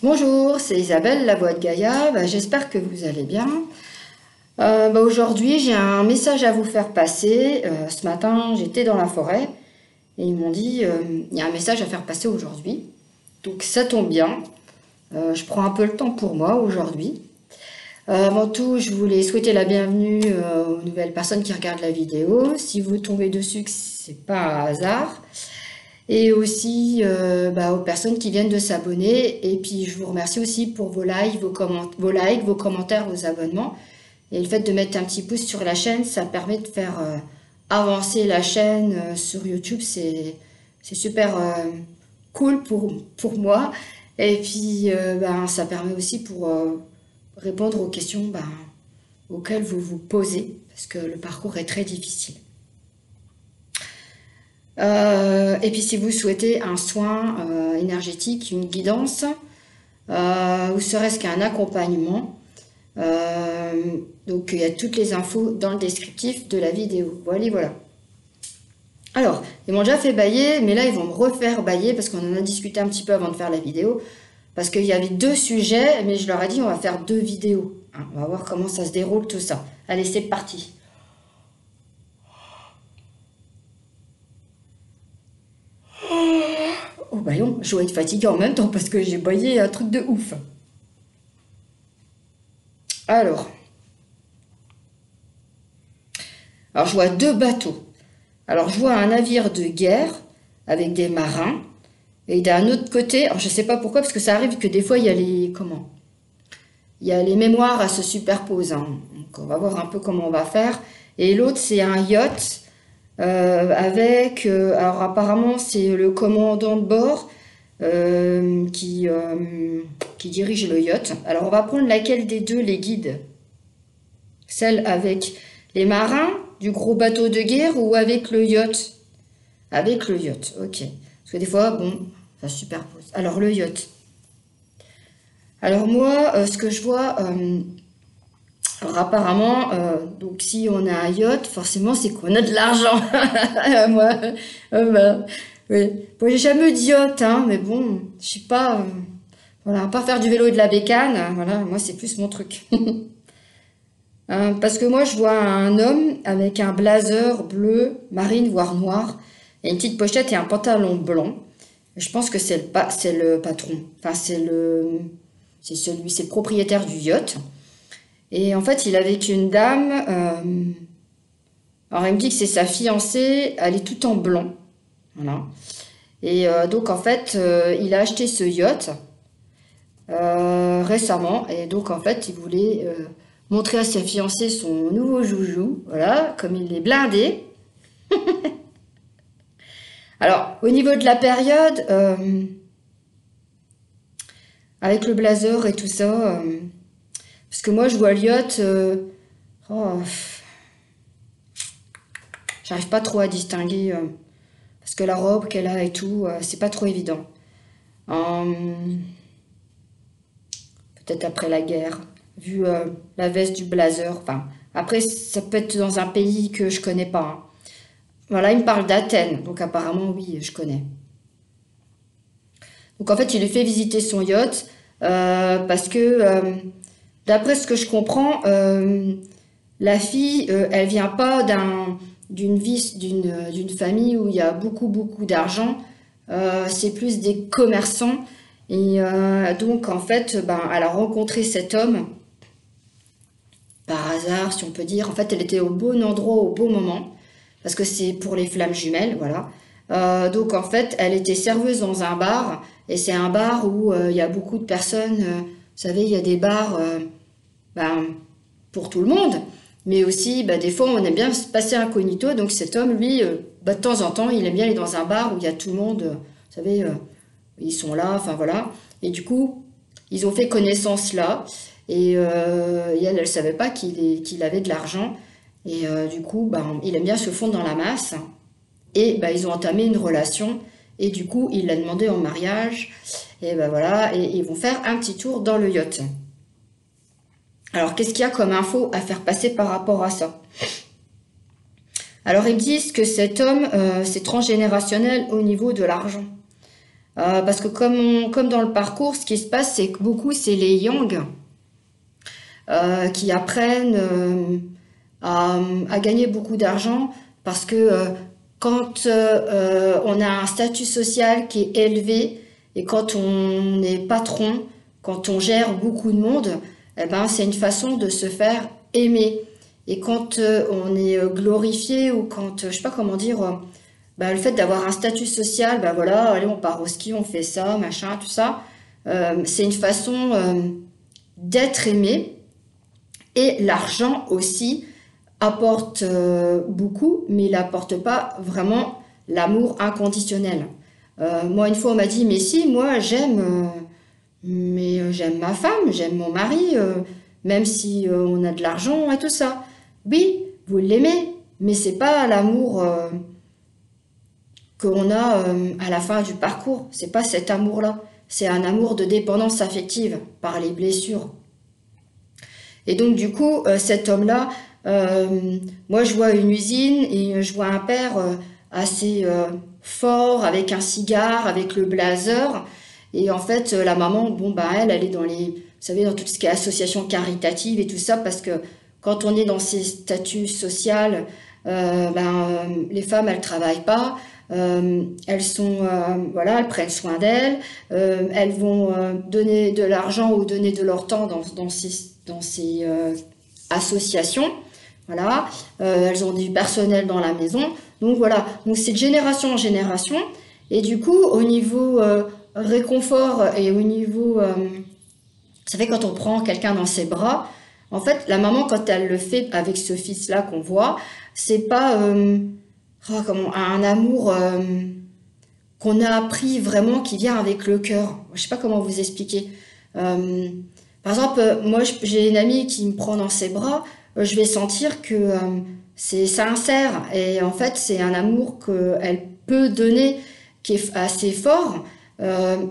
Bonjour, c'est Isabelle, la voix de Gaïa. J'espère que vous allez bien. Aujourd'hui, j'ai un message à vous faire passer. Ce matin, j'étais dans la forêt et ils m'ont dit il y a un message à faire passer aujourd'hui. Donc ça tombe bien. Je prends un peu le temps pour moi aujourd'hui. Avant tout, je voulais souhaiter la bienvenue aux nouvelles personnes qui regardent la vidéo. Si vous tombez dessus, c'est pas un hasard. Et aussi aux personnes qui viennent de s'abonner. Et puis je vous remercie aussi pour vos likes, vos commentaires, vos abonnements. Et le fait de mettre un petit pouce sur la chaîne, ça permet de faire avancer la chaîne sur YouTube. C'est super cool pour moi. Et puis ça permet aussi pour répondre aux questions auxquelles vous vous posez. Parce que le parcours est très difficile. Et puis si vous souhaitez un soin énergétique, une guidance, ou serait-ce qu'un accompagnement, donc il y a toutes les infos dans le descriptif de la vidéo. Voilà. Alors, ils m'ont déjà fait bailler, mais là ils vont me refaire bailler parce qu'on en a discuté un petit peu avant de faire la vidéo. Parce qu'il y avait 2 sujets, mais je leur ai dit on va faire 2 vidéos. Hein, on va voir comment ça se déroule tout ça. Allez, c'est parti. Oh non, je dois être fatiguée en même temps parce que j'ai baillé un truc de ouf. Alors je vois 2 bateaux. Alors je vois un navire de guerre avec des marins. Et d'un autre côté, alors je sais pas pourquoi, parce que ça arrive que des fois il y a les mémoires à se superposer. Hein. Donc on va voir un peu comment on va faire. Et l'autre c'est un yacht alors apparemment c'est le commandant de bord qui dirige le yacht. Alors on va prendre laquelle des deux les guides? Celle avec les marins du gros bateau de guerre ou avec le yacht? Avec le yacht, ok. Parce que des fois, bon, ça se superpose. Alors le yacht. Alors moi, ce que je vois, alors apparemment, donc si on a un yacht, forcément c'est qu'on a de l'argent. Moi, oui. Bon, j'ai jamais eu de yacht, hein, mais bon, je sais pas, voilà, à part faire du vélo et de la bécane, voilà, moi c'est plus mon truc. Parce que moi je vois un homme avec un blazer bleu, marine, voire noir, et une petite pochette et un pantalon blanc. Et je pense que c'est le patron, enfin c'est le propriétaire du yacht. Et en fait, il est avec une dame. Alors, il me dit que c'est sa fiancée. Elle est toute en blanc. Voilà. Et donc, en fait, il a acheté ce yacht récemment. Et donc, en fait, il voulait montrer à sa fiancée son nouveau joujou. Voilà, comme il est blindé. Alors, au niveau de la période, avec le blazer et tout ça... parce que moi, je vois le yacht, j'arrive pas trop à distinguer, parce que la robe qu'elle a et tout, c'est pas trop évident. Peut-être après la guerre, vu la veste du blazer. Enfin, après, ça peut être dans un pays que je connais pas. Hein. Voilà, il me parle d'Athènes, donc apparemment, oui, je connais. Donc en fait, il lui fait visiter son yacht, parce que... d'après ce que je comprends, la fille, elle vient pas d'une famille où il y a beaucoup d'argent. C'est plus des commerçants. Et donc, en fait, elle a rencontré cet homme par hasard, si on peut dire. En fait, elle était au bon endroit, au bon moment. Parce que c'est pour les flammes jumelles, voilà. Donc, en fait, elle était serveuse dans un bar. Et c'est un bar où il y a beaucoup de personnes. Vous savez, il y a des bars... pour tout le monde, mais aussi des fois on aime bien se passer incognito, donc cet homme lui de temps en temps il aime bien aller dans un bar où il y a tout le monde, vous savez, ils sont là, enfin voilà, et du coup ils ont fait connaissance là, et elle savait pas qu'il avait de l'argent, et du coup il aime bien se fondre dans la masse, et ils ont entamé une relation, et du coup il l'a demandé en mariage, et voilà, et ils vont faire un petit tour dans le yacht. Alors, qu'est-ce qu'il y a comme info à faire passer par rapport à ça? Alors, ils disent que cet homme, c'est transgénérationnel au niveau de l'argent. Parce que comme dans le parcours, ce qui se passe, c'est que beaucoup, c'est les Yang qui apprennent à gagner beaucoup d'argent parce que quand on a un statut social qui est élevé et quand on est patron, quand on gère beaucoup de monde, eh ben, c'est une façon de se faire aimer. Et quand on est glorifié ou quand, je sais pas comment dire, bah, le fait d'avoir un statut social, bah voilà, allez, on part au ski, on fait ça, machin, tout ça, c'est une façon d'être aimé. Et l'argent aussi apporte beaucoup, mais il n'apporte pas vraiment l'amour inconditionnel. Moi, une fois, on m'a dit, mais si, moi, j'aime ma femme, j'aime mon mari, même si on a de l'argent et tout ça. Oui, vous l'aimez, mais c'est pas l'amour qu'on a à la fin du parcours. C'est pas cet amour-là. C'est un amour de dépendance affective par les blessures. Et donc, du coup, cet homme-là, moi, je vois une usine et je vois un père assez fort, avec un cigare, avec le blazer. Et en fait, la maman, bon, bah, elle est dans vous savez, dans tout ce qui est association caritative et tout ça, parce que quand on est dans ces statuts sociaux, les femmes, elles travaillent pas. Elles sont, voilà, elles prennent soin d'elles. Elles vont donner de l'argent ou donner de leur temps dans ces associations. Voilà, elles ont du personnel dans la maison. Donc voilà, donc c'est de génération en génération. Et du coup, au niveau réconfort et au niveau, vous savez, quand on prend quelqu'un dans ses bras, en fait, la maman, quand elle le fait avec ce fils-là qu'on voit, c'est pas un amour qu'on a appris vraiment qui vient avec le cœur. Je sais pas comment vous expliquer. Par exemple, moi, j'ai une amie qui me prend dans ses bras, je vais sentir que c'est sincère et en fait, c'est un amour qu'elle peut donner qui est assez fort.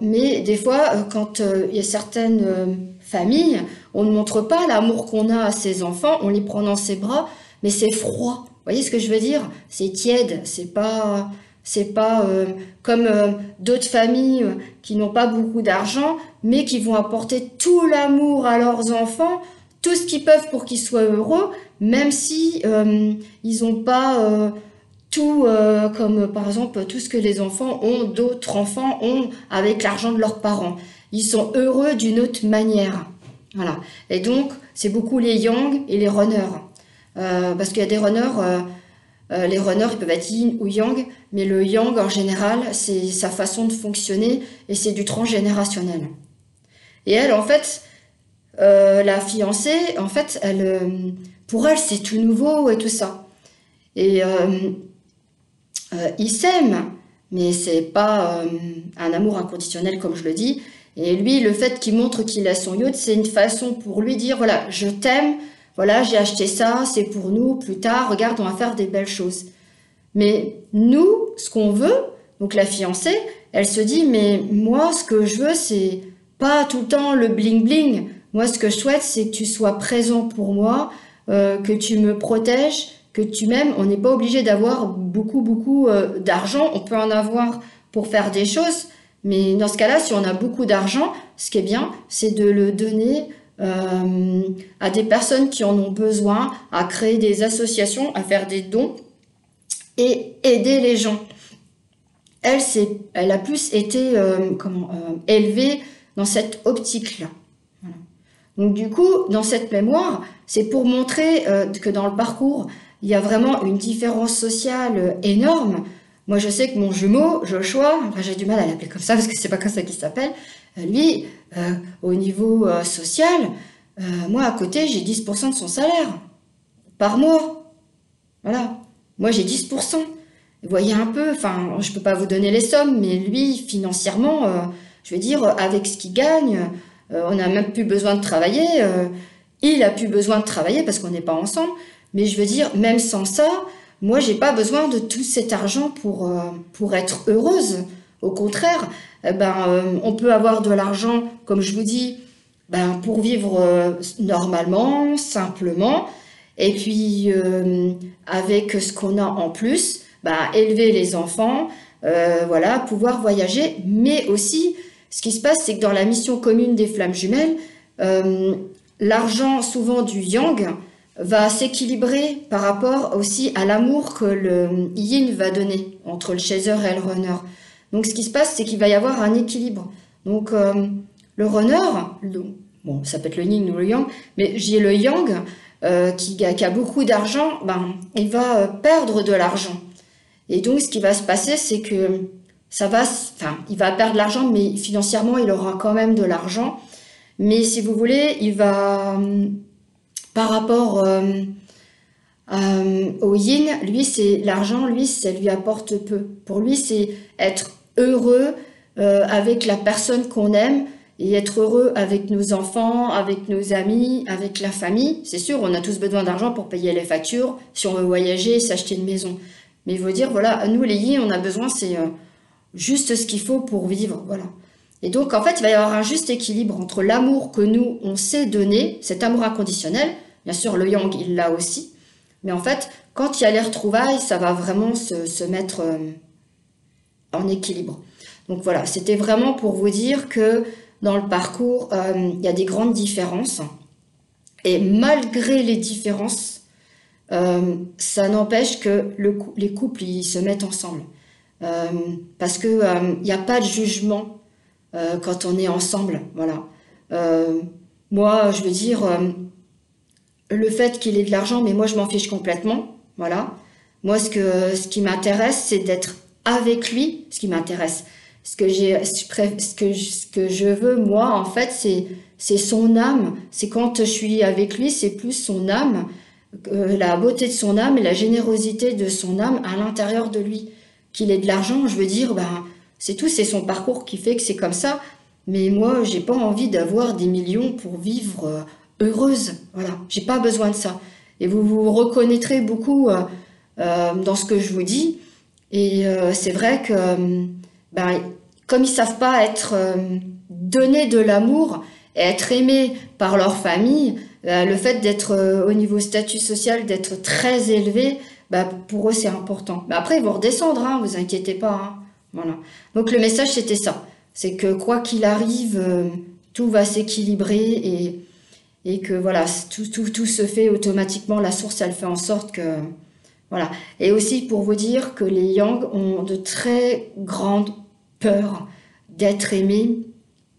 Mais des fois, quand il y a certaines familles, on ne montre pas l'amour qu'on a à ses enfants, on les prend dans ses bras, mais c'est froid. Vous voyez ce que je veux dire? C'est tiède, c'est pas comme d'autres familles qui n'ont pas beaucoup d'argent, mais qui vont apporter tout l'amour à leurs enfants, tout ce qu'ils peuvent pour qu'ils soient heureux, même si ils n'ont pas tout comme par exemple tout ce que les enfants ont, d'autres enfants ont avec l'argent de leurs parents. Ils sont heureux d'une autre manière. Voilà. Et donc, c'est beaucoup les yang et les runners. Parce qu'il y a des runners, les runners, ils peuvent être yin ou yang, mais le yang, en général, c'est sa façon de fonctionner et c'est du transgénérationnel. Et elle, en fait, la fiancée, en fait, pour elle, c'est tout nouveau et tout ça. Et ils s'aiment, mais c'est pas un amour inconditionnel, comme je le dis. Et lui, le fait qu'il montre qu'il a son yacht, c'est une façon pour lui dire, voilà, je t'aime, voilà, j'ai acheté ça, c'est pour nous, plus tard, regarde, on va faire des belles choses. Mais nous, ce qu'on veut, donc la fiancée, elle se dit, mais moi, ce que je veux, c'est pas tout le temps le bling-bling. Moi, ce que je souhaite, c'est que tu sois présent pour moi, que tu me protèges, que tu m'aimes. On n'est pas obligé d'avoir beaucoup d'argent. On peut en avoir pour faire des choses. Mais dans ce cas-là, si on a beaucoup d'argent, ce qui est bien, c'est de le donner à des personnes qui en ont besoin, à créer des associations, à faire des dons et aider les gens. Elle a plus été élevée dans cette optique-là. Voilà. Donc du coup, dans cette mémoire, c'est pour montrer que dans le parcours, il y a vraiment une différence sociale énorme. Moi, je sais que mon jumeau, Joshua, enfin, j'ai du mal à l'appeler comme ça parce que c'est pas comme ça qu'il s'appelle, lui, au niveau social, moi, à côté, j'ai 10% de son salaire par mois. Voilà. Moi, j'ai 10%. Vous voyez un peu, enfin, je peux pas vous donner les sommes, mais lui, financièrement, je veux dire, avec ce qu'il gagne, on n'a même plus besoin de travailler. Il a plus besoin de travailler parce qu'on n'est pas ensemble. Mais je veux dire, même sans ça, moi, j'ai pas besoin de tout cet argent pour être heureuse. Au contraire, on peut avoir de l'argent, comme je vous dis, pour vivre normalement, simplement, et puis avec ce qu'on a en plus, élever les enfants, voilà, pouvoir voyager. Mais aussi, ce qui se passe, c'est que dans la mission commune des flammes jumelles, l'argent souvent du yang va s'équilibrer par rapport aussi à l'amour que le yin va donner entre le chaser et le runner. Donc ce qui se passe, c'est qu'il va y avoir un équilibre. Donc le runner, bon, ça peut être le yin ou le yang, mais j'ai le yang qui a beaucoup d'argent, ben, il va perdre de l'argent. Et donc ce qui va se passer, c'est que il va perdre de l'argent, mais financièrement, il aura quand même de l'argent. Mais si vous voulez, il va, par rapport au yin, lui, c'est l'argent, lui, ça lui apporte peu. Pour lui, c'est être heureux avec la personne qu'on aime et être heureux avec nos enfants, avec nos amis, avec la famille. C'est sûr, on a tous besoin d'argent pour payer les factures, si on veut voyager, s'acheter une maison. Mais il faut dire, voilà, nous, les yin, on a besoin, c'est juste ce qu'il faut pour vivre, voilà. Et donc, en fait, il va y avoir un juste équilibre entre l'amour que nous, on sait donner, cet amour inconditionnel. Bien sûr, le yang, il l'a aussi. Mais en fait, quand il y a les retrouvailles, ça va vraiment se mettre en équilibre. Donc voilà, c'était vraiment pour vous dire que dans le parcours, il y a des grandes différences. Et malgré les différences, ça n'empêche que les couples, ils se mettent ensemble. Parce que il n'y a pas de jugement quand on est ensemble, voilà. Moi, je veux dire, le fait qu'il ait de l'argent, mais moi je m'en fiche complètement, voilà. Moi, ce qui m'intéresse, c'est d'être avec lui. Ce qui m'intéresse, ce que je veux, moi, en fait, c'est son âme. C'est quand je suis avec lui, c'est plus son âme, la beauté de son âme et la générosité de son âme à l'intérieur de lui. Qu'il ait de l'argent, je veux dire, ben c'est tout, c'est son parcours qui fait que c'est comme ça. Mais moi, j'ai pas envie d'avoir des millions pour vivre heureuse. Voilà, j'ai pas besoin de ça. Et vous vous reconnaîtrez beaucoup dans ce que je vous dis. Et c'est vrai que, ben, comme ils savent pas être donner de l'amour et être aimés par leur famille, le fait d'être au niveau statut social, d'être très élevé, ben, pour eux c'est important. Mais après ils vont redescendre, hein, vous inquiétez pas. Hein. Voilà. Donc le message c'était ça, c'est que quoi qu'il arrive, tout va s'équilibrer et que voilà, tout se fait automatiquement, la source elle fait en sorte que... Voilà. Et aussi pour vous dire que les Yang ont de très grandes peurs d'être aimés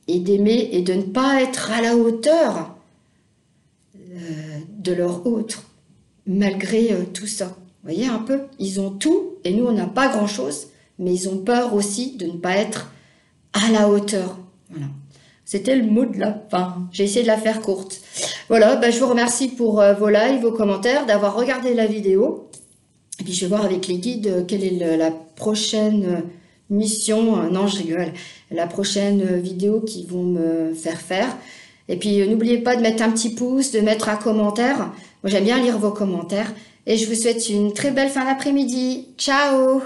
et d'aimer et de ne pas être à la hauteur de leur autre, malgré tout ça. Vous voyez un peu, ils ont tout et nous on n'a pas grand-chose, mais ils ont peur aussi de ne pas être à la hauteur. Voilà. C'était le mot de la fin. J'ai essayé de la faire courte. Voilà, ben, je vous remercie pour vos likes, vos commentaires, d'avoir regardé la vidéo. Et puis je vais voir avec les guides quelle est la prochaine mission. Non, je rigole. La prochaine vidéo qu'ils vont me faire. Et puis n'oubliez pas de mettre un petit pouce, de mettre un commentaire. Moi j'aime bien lire vos commentaires. Et je vous souhaite une très belle fin d'après-midi. Ciao!